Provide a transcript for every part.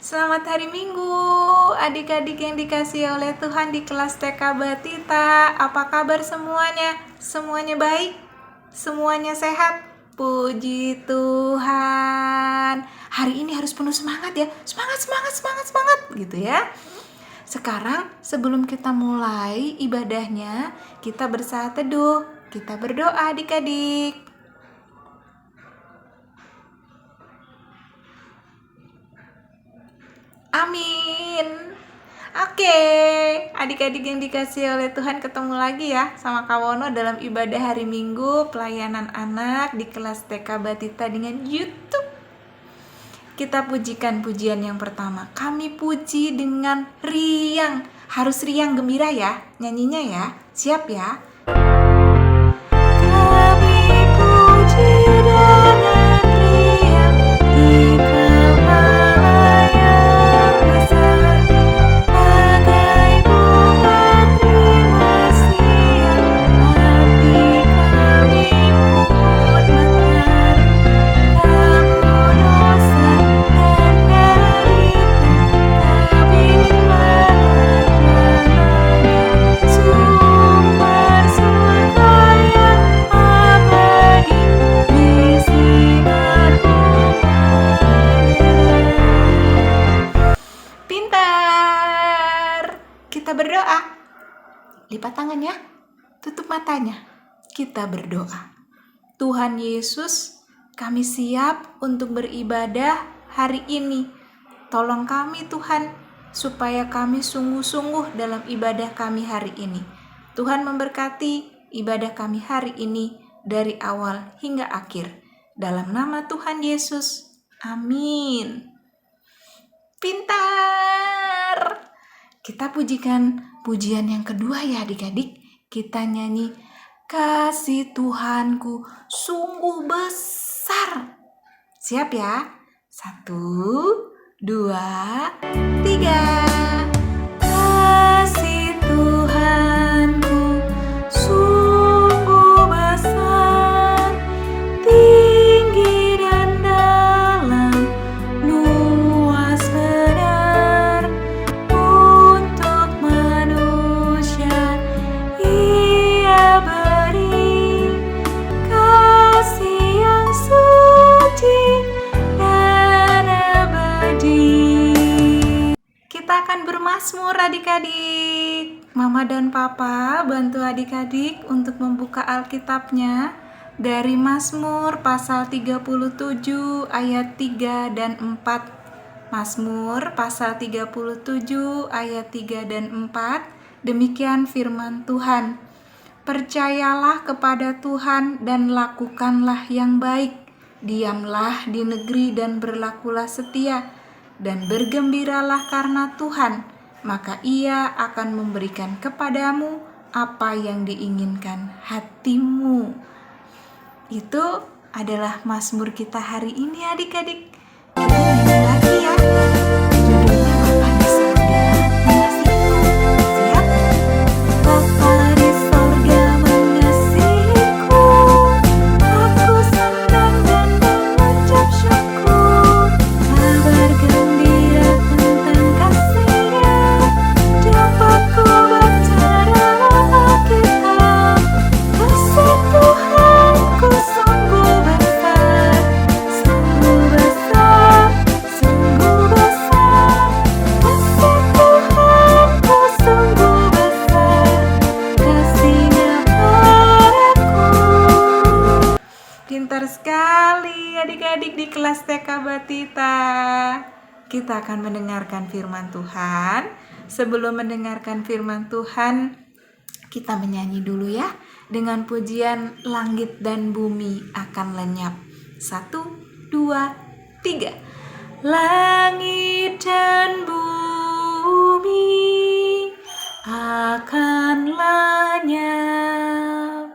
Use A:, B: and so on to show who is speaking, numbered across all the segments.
A: Selamat hari Minggu, adik-adik yang dikasihi oleh Tuhan di kelas TK Batita. Apa kabar semuanya? Semuanya baik? Semuanya sehat? Puji Tuhan. Hari ini harus penuh semangat ya. Semangat, semangat, semangat, semangat gitu ya. Sekarang sebelum kita mulai ibadahnya, kita bersaat teduh. Kita berdoa adik-adik. Amin. Oke, adik-adik yang dikasihi oleh Tuhan, ketemu lagi ya sama Kak Wono dalam ibadah hari Minggu pelayanan anak di kelas TK Batita dengan YouTube. Kita pujikan pujian yang pertama. Kami puji dengan riang. Harus riang gembira ya nyanyinya ya. Siap ya? Kami puji dengan riang di kepala yang besar, bagai bunga krimas yang hati kami pun mekar. Kamu dosa dan derita, kebimbangan sumber surga yang abadi di sinar-Mu menyerah. Pintar. Kita berdoa. Lipat tangannya, tutup matanya. Kita berdoa. Tuhan Yesus, kami siap untuk beribadah hari ini. Tolong kami Tuhan, supaya kami sungguh-sungguh dalam ibadah kami hari ini. Tuhan memberkati ibadah kami hari ini dari awal hingga akhir. Dalam nama Tuhan Yesus, amin. Pintar. Kita pujikan pujian yang kedua ya adik-adik. Kita nyanyi, kasih Tuhanku sungguh besar. Siap ya? 1, 2, 3. Kasih Tuhanku sungguh besar, tinggi dan dalam, luas benar untuk manusia. Ia beri kasih yang suci dan abadi. Kita akan bermazmur adik-adik. Mama dan Papa bantu adik-adik untuk membuka Alkitabnya dari Mazmur pasal 37 ayat 3 dan 4. Mazmur pasal 37 ayat 3 dan 4. Demikian firman Tuhan. Percayalah kepada Tuhan dan lakukanlah yang baik. Diamlah di negeri dan berlakulah setia, dan bergembiralah karena Tuhan, maka Ia akan memberikan kepadamu apa yang diinginkan hatimu. Itu adalah mazmur kita hari ini adik-adik. Kita nyanyi lagi ya. Judulnya Bapa di Sorga Mengasihiku. Siap? Bapa di sorga mengasihiku, aku senang dan mengucap syukur. Kabar gembira tentang kasih-Nya dapat ku baca dalam Alkitab. Kasih Tuhanku sungguh besar, sungguh besar, sungguh besar. Kasih Tuhanku sungguh besar, kasih-Nya padaku. Pintar sekali adik-adik di kelas TK Batita. Kita akan mendengarkan firman Tuhan. Sebelum mendengarkan firman Tuhan, kita menyanyi dulu ya dengan pujian Langit dan Bumi Akan Lenyap. 1, 2, 3. Langit dan bumi akan lenyap,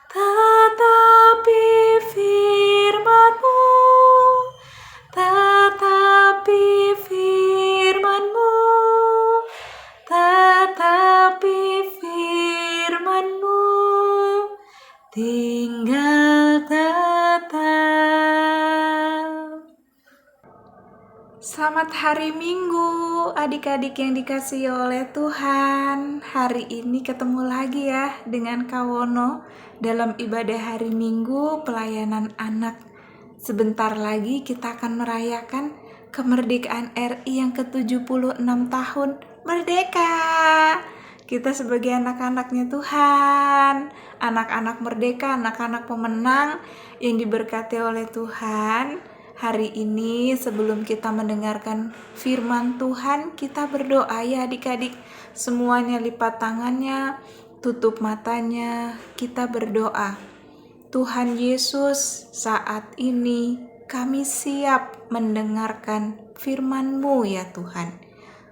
A: tetapi firman-Mu, tetapi firman-Mu, tetapi firman-Mu tinggal tetap. Selamat hari Minggu, adik-adik yang dikasihi oleh Tuhan. Hari ini ketemu lagi ya dengan Kawono dalam ibadah hari Minggu pelayanan anak. Sebentar lagi kita akan merayakan kemerdekaan RI yang ke-76 tahun. Merdeka! Kita sebagai anak-anaknya Tuhan, anak-anak merdeka, anak-anak pemenang yang diberkati oleh Tuhan. Hari ini sebelum kita mendengarkan firman Tuhan, kita berdoa ya adik-adik. Semuanya lipat tangannya, tutup matanya, kita berdoa. Tuhan Yesus, saat ini kami siap mendengarkan firman-Mu ya Tuhan.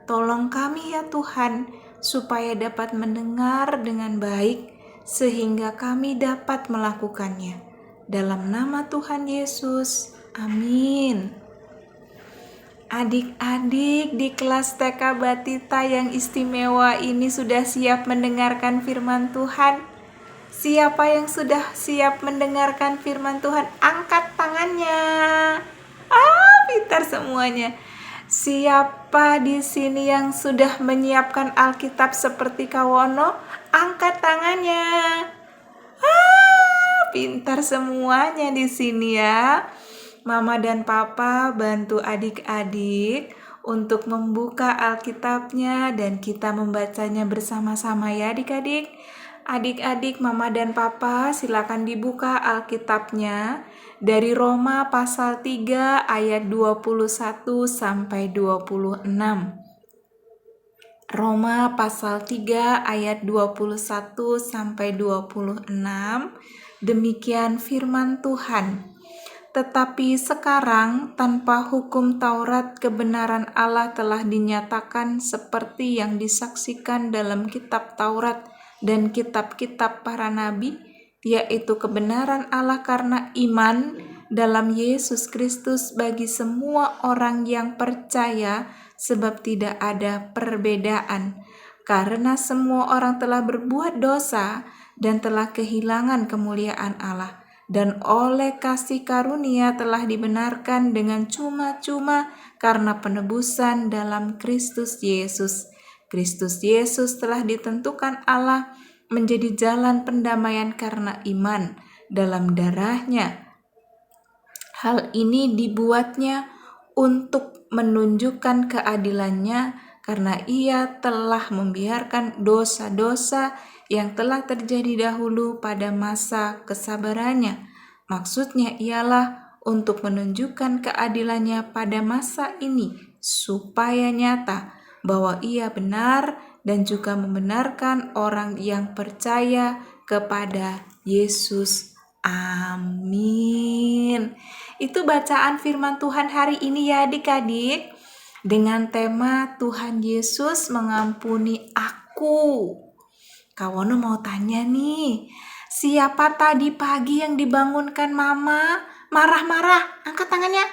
A: Tolong kami ya Tuhan, supaya dapat mendengar dengan baik, sehingga kami dapat melakukannya. Dalam nama Tuhan Yesus, amin. Adik-adik di kelas TK Batita yang istimewa ini sudah siap mendengarkan firman Tuhan? Siapa yang sudah siap mendengarkan firman Tuhan? Angkat tangannya. Pintar semuanya. Siapa di sini yang sudah menyiapkan Alkitab seperti Kawono? Angkat tangannya. Pintar semuanya di sini ya. Mama dan Papa bantu adik-adik untuk membuka Alkitabnya dan kita membacanya bersama-sama ya adik-adik. Adik-adik, Mama dan Papa silakan dibuka Alkitabnya dari Roma pasal 3 ayat 21 sampai 26. Roma pasal 3 ayat 21 sampai 26. Demikian firman Tuhan. Tetapi sekarang tanpa hukum Taurat kebenaran Allah telah dinyatakan seperti yang disaksikan dalam kitab Taurat dan kitab-kitab para nabi, yaitu kebenaran Allah karena iman dalam Yesus Kristus bagi semua orang yang percaya, sebab tidak ada perbedaan. Karena semua orang telah berbuat dosa dan telah kehilangan kemuliaan Allah, dan oleh kasih karunia telah dibenarkan dengan cuma-cuma karena penebusan dalam Kristus Yesus. Kristus Yesus telah ditentukan Allah menjadi jalan pendamaian karena iman dalam darah-Nya. Hal ini dibuatnya untuk menunjukkan keadilan-Nya karena Ia telah membiarkan dosa-dosa yang telah terjadi dahulu pada masa kesabarannya. Maksudnya ialah untuk menunjukkan keadilan-Nya pada masa ini, supaya nyata bahwa Ia benar dan juga membenarkan orang yang percaya kepada Yesus. Amin. Itu bacaan firman Tuhan hari ini ya adik-adik, dengan tema Tuhan Yesus mengampuni aku. Kawono mau tanya nih, siapa tadi pagi yang dibangunkan mama marah-marah? Angkat tangannya.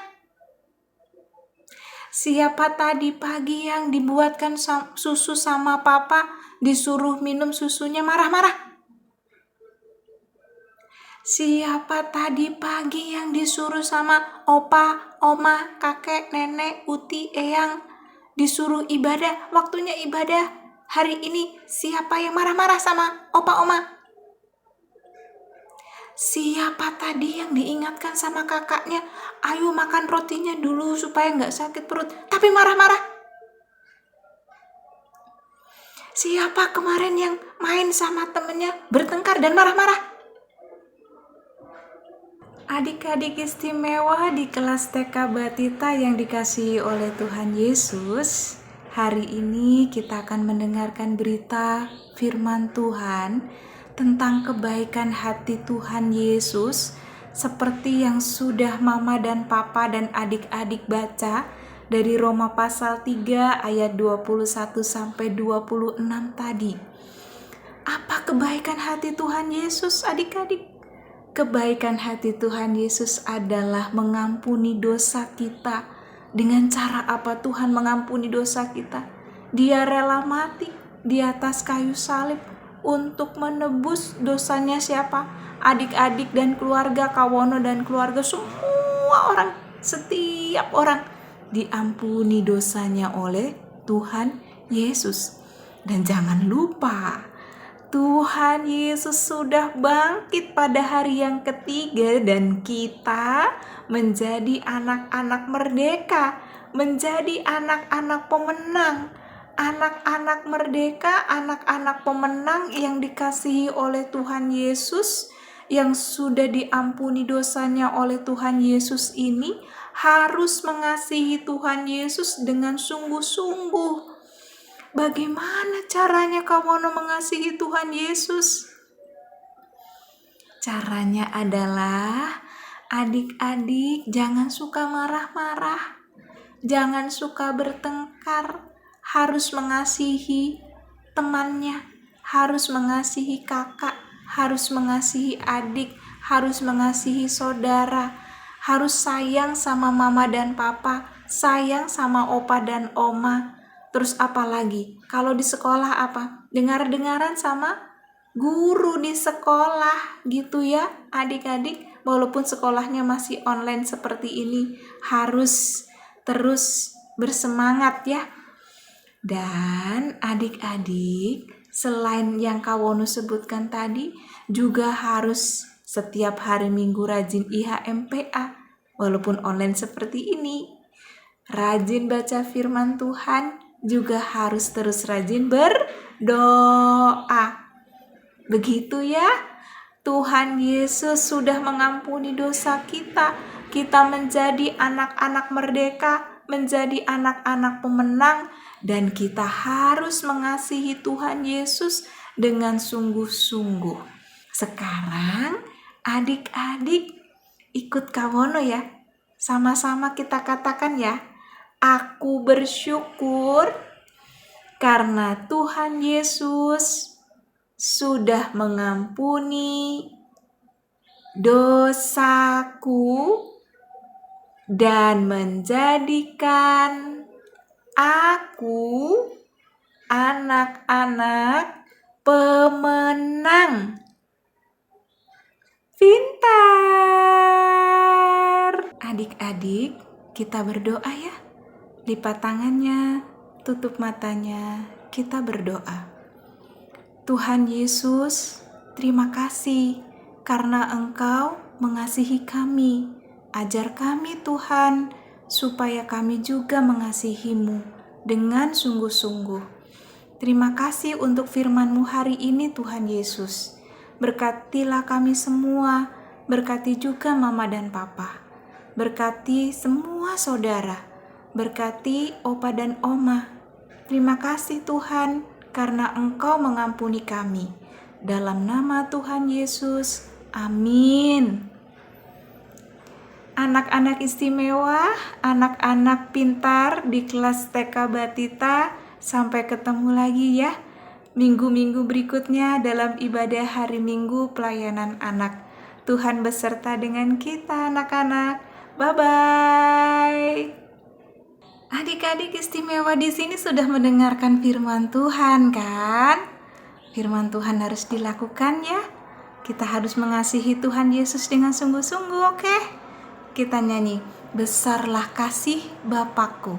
A: Siapa tadi pagi yang dibuatkan susu sama papa, disuruh minum susunya marah-marah? Siapa tadi pagi yang disuruh sama opa, oma, kakek, nenek, uti, eyang, disuruh ibadah, waktunya ibadah hari ini? Siapa yang marah-marah sama opa, oma? Siapa tadi yang diingatkan sama kakaknya, ayo makan rotinya dulu supaya nggak sakit perut, tapi marah-marah? Siapa kemarin yang main sama temennya, bertengkar dan marah-marah? Adik-adik istimewa di kelas TK Batita yang dikasihi oleh Tuhan Yesus, hari ini kita akan mendengarkan berita firman Tuhan tentang kebaikan hati Tuhan Yesus, seperti yang sudah Mama dan Papa dan adik-adik baca dari Roma pasal 3 ayat 21 sampai 26 tadi. Apa kebaikan hati Tuhan Yesus adik-adik? Kebaikan hati Tuhan Yesus adalah mengampuni dosa kita. Dengan cara apa Tuhan mengampuni dosa kita? Dia rela mati di atas kayu salib untuk menebus dosanya siapa? Adik-adik dan keluarga Kawono dan keluarga, semua orang, setiap orang diampuni dosanya oleh Tuhan Yesus. Dan jangan lupa, Tuhan Yesus sudah bangkit pada hari yang ketiga dan kita menjadi anak-anak merdeka, menjadi anak-anak pemenang. Anak-anak merdeka, anak-anak pemenang yang dikasihi oleh Tuhan Yesus, yang sudah diampuni dosanya oleh Tuhan Yesus ini harus mengasihi Tuhan Yesus dengan sungguh-sungguh. Bagaimana caranya kamu mengasihi Tuhan Yesus? Caranya adalah adik-adik jangan suka marah-marah, jangan suka bertengkar, harus mengasihi temannya, harus mengasihi kakak, harus mengasihi adik, harus mengasihi saudara, harus sayang sama mama dan papa, sayang sama opa dan oma. Terus apa lagi? Kalau di sekolah apa? Dengar-dengaran sama guru di sekolah gitu ya adik-adik. Walaupun sekolahnya masih online seperti ini, harus terus bersemangat ya. Dan adik-adik, selain yang Kawono sebutkan tadi, juga harus setiap hari Minggu rajin IHMPA, walaupun online seperti ini. Rajin baca firman Tuhan, juga harus terus rajin berdoa. Begitu ya, Tuhan Yesus sudah mengampuni dosa kita. Kita menjadi anak-anak merdeka, menjadi anak-anak pemenang, dan kita harus mengasihi Tuhan Yesus dengan sungguh-sungguh. Sekarang adik-adik ikut Kawono ya. Sama-sama kita katakan ya. Aku bersyukur karena Tuhan Yesus sudah mengampuni dosaku dan menjadikan aku anak-anak pemenang. Pintar! Adik-adik, kita berdoa ya. Lipat tangannya, tutup matanya, kita berdoa. Tuhan Yesus, terima kasih karena Engkau mengasihi kami. Ajar kami Tuhan, supaya kami juga mengasihi-Mu dengan sungguh-sungguh. Terima kasih untuk firman-Mu hari ini Tuhan Yesus. Berkatilah kami semua, berkati juga mama dan papa. Berkati semua saudara, berkati opa dan oma. Terima kasih Tuhan, karena Engkau mengampuni kami. Dalam nama Tuhan Yesus, amin. Anak-anak istimewa, anak-anak pintar di kelas TK Batita, sampai ketemu lagi ya minggu-minggu berikutnya dalam ibadah hari Minggu pelayanan anak. Tuhan beserta dengan kita anak-anak. Bye-bye. Adik-adik istimewa di sini sudah mendengarkan firman Tuhan kan? Firman Tuhan harus dilakukan ya. Kita harus mengasihi Tuhan Yesus dengan sungguh-sungguh, oke? Kita nyanyi, besarlah kasih Bapakku.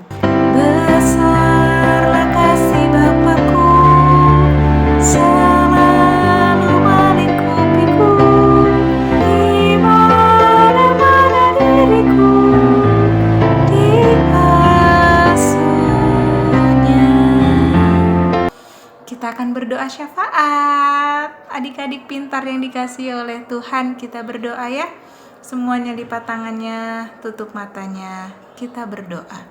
A: Besarlah kasih Bapakku, selalu melingkupiku, di mana-mana diriku dihasunya. Kita akan berdoa syafaat. Adik-adik pintar yang dikasihi oleh Tuhan, kita berdoa ya. Semuanya lipat tangannya, tutup matanya, kita berdoa.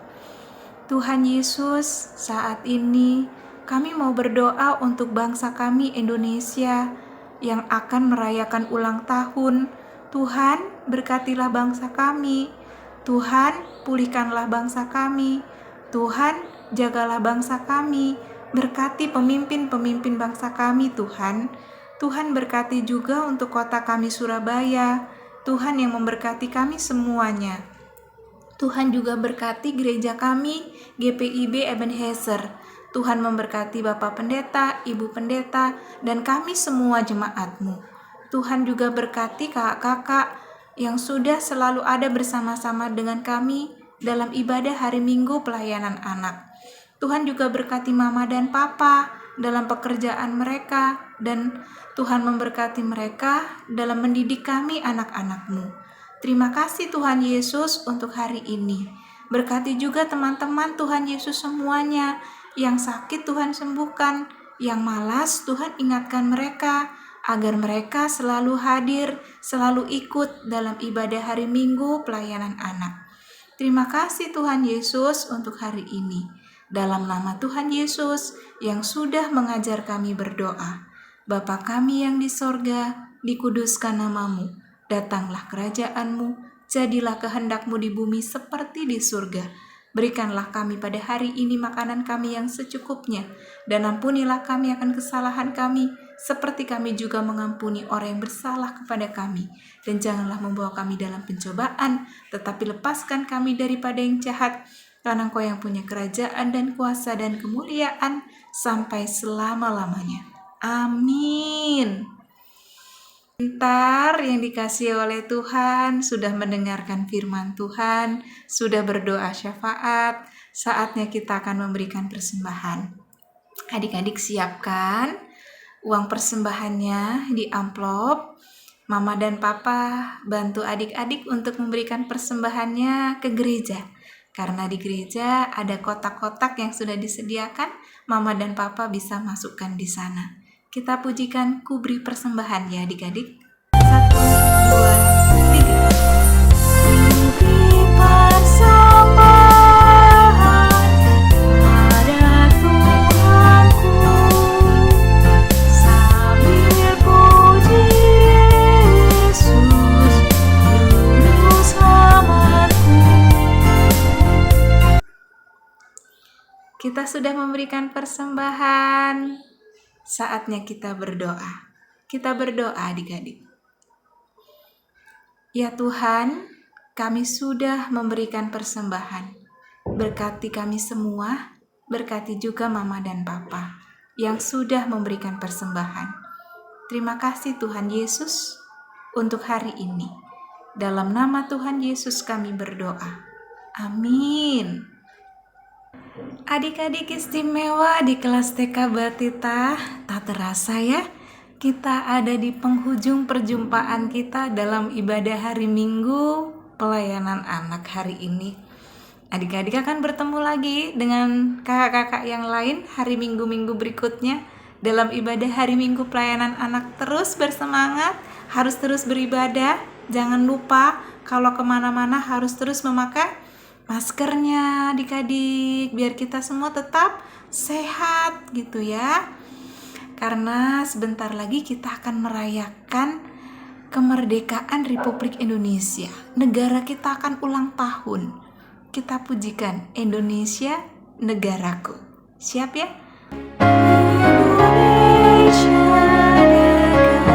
A: Tuhan Yesus, saat ini kami mau berdoa untuk bangsa kami Indonesia yang akan merayakan ulang tahun. Tuhan, berkatilah bangsa kami. Tuhan, pulihkanlah bangsa kami. Tuhan, jagalah bangsa kami. Berkati pemimpin-pemimpin bangsa kami, Tuhan. Tuhan berkati juga untuk kota kami Surabaya. Tuhan yang memberkati kami semuanya. Tuhan juga berkati gereja kami, GPIB Ebenezer. Tuhan memberkati Bapak Pendeta, Ibu Pendeta, dan kami semua jemaat-Mu. Tuhan juga berkati kakak-kakak yang sudah selalu ada bersama-sama dengan kami dalam ibadah hari Minggu pelayanan anak. Tuhan juga berkati mama dan papa dalam pekerjaan mereka, dan Tuhan memberkati mereka dalam mendidik kami anak-anak-Mu. Terima kasih Tuhan Yesus untuk hari ini. Berkati juga teman-teman Tuhan Yesus semuanya. Yang sakit Tuhan sembuhkan, yang malas Tuhan ingatkan mereka, agar mereka selalu hadir, selalu ikut dalam ibadah hari Minggu pelayanan anak. Terima kasih Tuhan Yesus untuk hari ini. Dalam nama Tuhan Yesus yang sudah mengajar kami berdoa. Bapa kami yang di sorga, dikuduskan namamu. Datanglah kerajaan-Mu, jadilah kehendak-Mu di bumi seperti di surga. Berikanlah kami pada hari ini makanan kami yang secukupnya, dan ampunilah kami akan kesalahan kami, seperti kami juga mengampuni orang yang bersalah kepada kami. Dan janganlah membawa kami dalam pencobaan, tetapi lepaskan kami daripada yang jahat, karena Engkau yang punya kerajaan dan kuasa dan kemuliaan sampai selama-lamanya. Amin. Pintar yang dikasihi oleh Tuhan, sudah mendengarkan firman Tuhan, sudah berdoa syafaat, saatnya kita akan memberikan persembahan. Adik-adik siapkan uang persembahannya di amplop. Mama dan Papa bantu adik-adik untuk memberikan persembahannya ke gereja. Karena di gereja ada kotak-kotak yang sudah disediakan, Mama dan Papa bisa masukkan di sana. Kita pujikan kuberi persembahan ya adik-adik. 1, 2, 3. Kuberi persembahan pada Tuhanku, sambil puji Yesus, Juru Selamatku. Kita sudah memberikan persembahan. Saatnya kita berdoa. Kita berdoa adik-adik. Ya Tuhan, kami sudah memberikan persembahan. Berkati kami semua, berkati juga Mama dan Papa yang sudah memberikan persembahan. Terima kasih Tuhan Yesus untuk hari ini. Dalam nama Tuhan Yesus kami berdoa. Amin. Adik-adik istimewa di kelas TK Batita, tak terasa ya, kita ada di penghujung perjumpaan kita dalam ibadah hari Minggu pelayanan anak hari ini. Adik-adik akan bertemu lagi dengan kakak-kakak yang lain hari Minggu-minggu berikutnya dalam ibadah hari Minggu pelayanan anak. Terus bersemangat, harus terus beribadah. Jangan lupa kalau kemana-mana harus terus memakai maskernya adik-adik, biar kita semua tetap sehat gitu ya. Karena sebentar lagi kita akan merayakan kemerdekaan Republik Indonesia. Negara kita akan ulang tahun. Kita pujikan Indonesia negaraku. Siap ya? Indonesia negaraku, Tuhan yang memberikannya.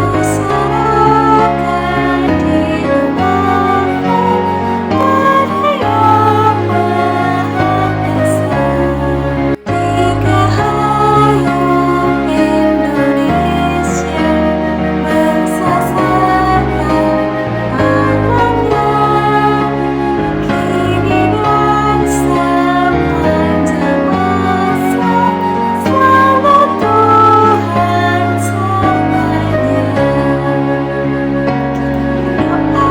A: Ku serahkan hidupku pada Yang Maha Esa. Dirgahayu Indonesia, bangsa serta alamnya, kini dan sepanjang masa. Selalu Tuhan sertanya. Doa.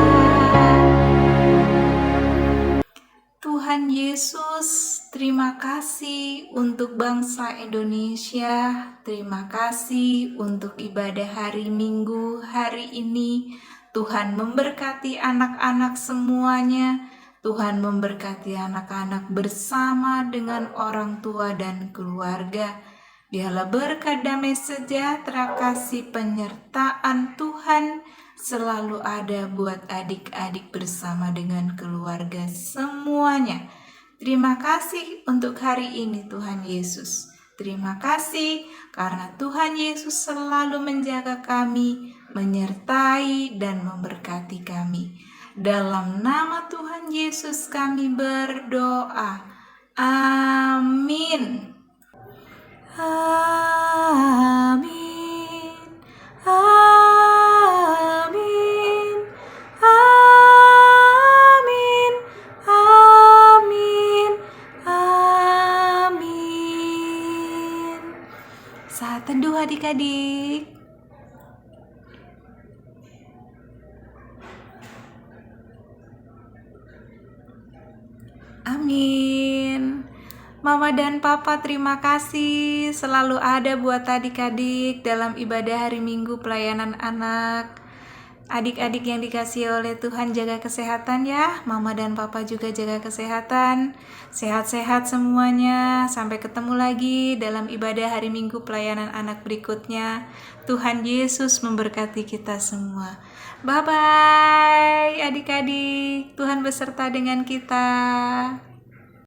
A: Tuhan Yesus, terima kasih untuk bangsa Indonesia. Terima kasih untuk ibadah hari Minggu hari ini. Tuhan memberkati anak-anak semuanya. Tuhan memberkati anak-anak bersama dengan orang tua dan keluarga. Biarlah berkat damai sejahtera, kasih penyertaan Tuhan selalu ada buat adik-adik bersama dengan keluarga semuanya. Terima kasih untuk hari ini Tuhan Yesus. Terima kasih karena Tuhan Yesus selalu menjaga kami, menyertai dan memberkati kami. Dalam nama Tuhan Yesus kami berdoa. Amin. Amin. Saat teduh adik-adik. Amin. Mama dan Papa terima kasih selalu ada buat adik-adik dalam ibadah hari Minggu pelayanan anak. Adik-adik yang dikasihi oleh Tuhan, jaga kesehatan ya. Mama dan Papa juga jaga kesehatan. Sehat-sehat semuanya. Sampai ketemu lagi dalam ibadah hari Minggu pelayanan anak berikutnya. Tuhan Yesus memberkati kita semua. Bye-bye adik-adik. Tuhan beserta dengan kita.